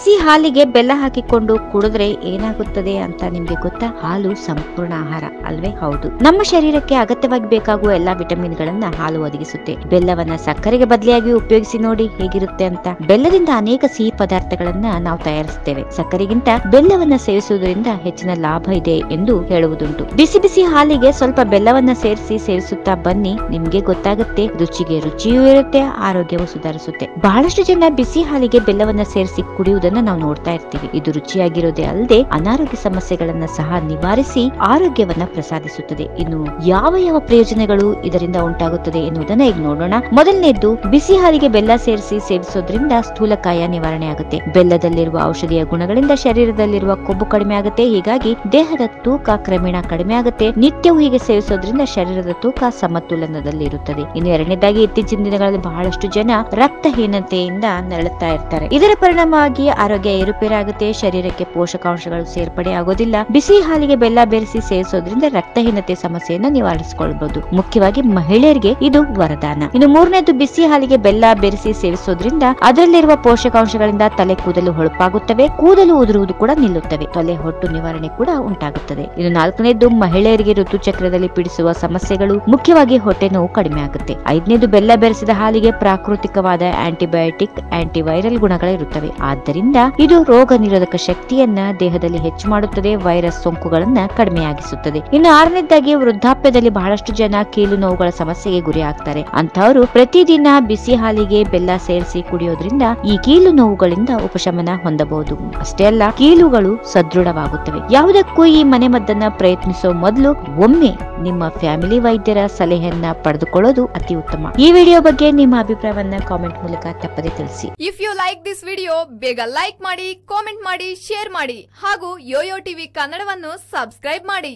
ಬಿಸಿ ಹಾಲಿಗೆ ಬೆಲ್ಲ ಹಾಕಿಕೊಂಡು ಕುಡಿದ್ರೆ ಏನಾಗುತ್ತದೆ ಅಂತ ನಿಮ್ಗೆ ಗೊತ್ತಾ? ಹಾಲು ಸಂಪೂರ್ಣ ಆಹಾರ ಅಲ್ವೇ? ಹೌದು, ನಮ್ಮ ಶರೀರಕ್ಕೆ ಅಗತ್ಯವಾಗಿ ಬೇಕಾಗುವ ಎಲ್ಲಾ ವಿಟಮಿನ್ ಗಳನ್ನ ಹಾಲು ಒದಗಿಸುತ್ತೆ. ಬೆಲ್ಲವನ್ನ ಸಕ್ಕರೆಗೆ ಬದಲಿಯಾಗಿ ಉಪಯೋಗಿಸಿ ನೋಡಿ ಹೇಗಿರುತ್ತೆ ಅಂತ. ಬೆಲ್ಲದಿಂದ ಅನೇಕ ಸಿಹಿ ಪದಾರ್ಥಗಳನ್ನ ನಾವು ತಯಾರಿಸುತ್ತೇವೆ. ಸಕ್ಕರೆಗಿಂತ ಬೆಲ್ಲವನ್ನ ಸೇವಿಸುವುದರಿಂದ ಹೆಚ್ಚಿನ ಲಾಭ ಇದೆ ಎಂದು ಹೇಳುವುದುಂಟು. ಬಿಸಿ ಬಿಸಿ ಹಾಲಿಗೆ ಸ್ವಲ್ಪ ಬೆಲ್ಲವನ್ನ ಸೇರಿಸಿ ಸೇವಿಸುತ್ತಾ ಬನ್ನಿ, ನಿಮ್ಗೆ ಗೊತ್ತಾಗುತ್ತೆ. ರುಚಿಗೆ ರುಚಿಯೂ ಇರುತ್ತೆ, ಆರೋಗ್ಯವು ಸುಧಾರಿಸುತ್ತೆ. ಬಹಳಷ್ಟು ಜನ ಬಿಸಿ ಹಾಲಿಗೆ ಬೆಲ್ಲವನ್ನ ಸೇರಿಸಿ ಕುಡಿಯುವುದನ್ನ ನಾವು ನೋಡ್ತಾ ಇರ್ತೀವಿ. ಇದು ರುಚಿಯಾಗಿರೋದೇ ಅಲ್ಲದೆ ಅನಾರೋಗ್ಯ ಸಮಸ್ಯೆಗಳನ್ನ ಸಹ ನಿವಾರಿಸಿ ಆರೋಗ್ಯವನ್ನ ಪ್ರಸಾದಿಸುತ್ತದೆ. ಇನ್ನು ಯಾವ ಯಾವ ಪ್ರಯೋಜನಗಳು ಇದರಿಂದ ಉಂಟಾಗುತ್ತದೆ ಎನ್ನುವುದನ್ನ ಈಗ ನೋಡೋಣ. ಮೊದಲನೇದ್ದು, ಬಿಸಿ ಹಾಲಿಗೆ ಬೆಲ್ಲ ಸೇರಿಸಿ ಸೇವಿಸೋದ್ರಿಂದ ಸ್ಥೂಲಕಾಯ ನಿವಾರಣೆ ಆಗುತ್ತೆ. ಬೆಲ್ಲದಲ್ಲಿರುವ ಔಷಧೀಯ ಗುಣಗಳಿಂದ ಶರೀರದಲ್ಲಿರುವ ಕೊಬ್ಬು ಕಡಿಮೆ ಆಗುತ್ತೆ. ಹೀಗಾಗಿ ದೇಹದ ತೂಕ ಕ್ರಮೇಣ ಕಡಿಮೆ ಆಗುತ್ತೆ. ನಿತ್ಯವೂ ಹೀಗೆ ಸೇವಿಸೋದ್ರಿಂದ ಶರೀರದ ತೂಕ ಸಮತೋಲನದಲ್ಲಿರುತ್ತದೆ. ಇನ್ನು ಎರಡನೇದಾಗಿ, ಇತ್ತೀಚಿನ ದಿನಗಳಲ್ಲಿ ಬಹಳಷ್ಟು ಜನ ರಕ್ತಹೀನತೆಯಿಂದ ನರಳುತ್ತಾ ಇರ್ತಾರೆ. ಇದರ ಪರಿಣಾಮವಾಗಿ ಆರೋಗ್ಯ ಏರುಪೇರಾಗುತ್ತೆ. ಶರೀರಕ್ಕೆ ಪೋಷಕಾಂಶಗಳು ಸೇರ್ಪಡೆ ಆಗೋದಿಲ್ಲ. ಬಿಸಿ ಹಾಲಿಗೆ ಬೆಲ್ಲ ಬೆರೆಸಿ ಸೇವಿಸೋದ್ರಿಂದ ರಕ್ತಹೀನತೆ ಸಮಸ್ಯೆಯನ್ನ ನಿವಾರಿಸಿಕೊಳ್ಳಬಹುದು. ಮುಖ್ಯವಾಗಿ ಮಹಿಳೆಯರಿಗೆ ಇದು ವರದಾನ. ಇನ್ನು ಮೂರನೇದು, ಬಿಸಿ ಹಾಲಿಗೆ ಬೆಲ್ಲ ಬೆರೆಸಿ ಸೇವಿಸೋದ್ರಿಂದ ಅದರಲ್ಲಿರುವ ಪೋಷಕಾಂಶಗಳಿಂದ ತಲೆ ಕೂದಲು ಹೊಳಪಾಗುತ್ತವೆ, ಕೂದಲು ಉದುರುವುದು ಕೂಡ ನಿಲ್ಲುತ್ತವೆ, ತಲೆ ಹೊಟ್ಟು ನಿವಾರಣೆ ಕೂಡ ಉಂಟಾಗುತ್ತದೆ. ಇನ್ನು ನಾಲ್ಕನೇದು, ಮಹಿಳೆಯರಿಗೆ ಋತುಚಕ್ರದಲ್ಲಿ ಪೀಡಿಸುವ ಸಮಸ್ಯೆಗಳು, ಮುಖ್ಯವಾಗಿ ಹೊಟ್ಟೆ ನೋವು ಕಡಿಮೆ ಆಗುತ್ತೆ. ಐದನೇದು, ಬೆಲ್ಲ ಬೆರೆಸಿದ ಹಾಲಿಗೆ ಪ್ರಾಕೃತಿಕವಾದ ಆಂಟಿಬಯೋಟಿಕ್, ಆಂಟಿವೈರಲ್ ಗುಣಗಳಿರುತ್ತವೆ. ಆದ್ದರಿಂದ ಇದು ರೋಗ ನಿರೋಧಕ ಶಕ್ತಿಯನ್ನ ದೇಹದಲ್ಲಿ ಹೆಚ್ಚು ಮಾಡುತ್ತದೆ, ವೈರಸ್ ಸೋಂಕುಗಳನ್ನ ಕಡಿಮೆಯಾಗಿಸುತ್ತದೆ. ಇನ್ನು ಆರನೇದಾಗಿ, ವೃದ್ಧಾಪ್ಯದಲ್ಲಿ ಬಹಳಷ್ಟು ಜನ ಕೀಲು ನೋವುಗಳ ಸಮಸ್ಯೆಗೆ ಗುರಿ ಆಗ್ತಾರೆ. ಅಂತವರು ಪ್ರತಿದಿನ ಬಿಸಿ ಹಾಲಿಗೆ ಬೆಲ್ಲ ಸೇರಿಸಿ ಕುಡಿಯೋದ್ರಿಂದ ಈ ಕೀಲು ನೋವುಗಳಿಂದ ಉಪಶಮನ ಹೊಂದಬಹುದು. ಅಷ್ಟೇ ಅಲ್ಲ, ಕೀಲುಗಳು ಸದೃಢವಾಗುತ್ತವೆ. ಯಾವುದಕ್ಕೂ ಈ ಮನೆಮದ್ದನ್ನ ಪ್ರಯತ್ನಿಸೋ ಮೊದಲು ಒಮ್ಮೆ ನಿಮ್ಮ ಫ್ಯಾಮಿಲಿ ವೈದ್ಯರ ಸಲಹೆಯನ್ನ ಪಡೆದುಕೊಳ್ಳೋದು ಅತಿ ಉತ್ತಮ. ಈ ವಿಡಿಯೋ ಬಗ್ಗೆ ನಿಮ್ಮ ಅಭಿಪ್ರಾಯವನ್ನ ಕಾಮೆಂಟ್ ಮೂಲಕ ತಪ್ಪದೆ ತಿಳಿಸಿ. If you like this video, ಬೇಗ ಲೈಕ್ ಮಾಡಿ, ಕಾಮೆಂಟ್ ಮಾಡಿ, ಶೇರ್ ಮಾಡಿ ಹಾಗೂ ಯೋಯೋ ಟಿವಿ ಕನ್ನಡವನ್ನು ಸಬ್ಸ್ಕ್ರೈಬ್ ಮಾಡಿ.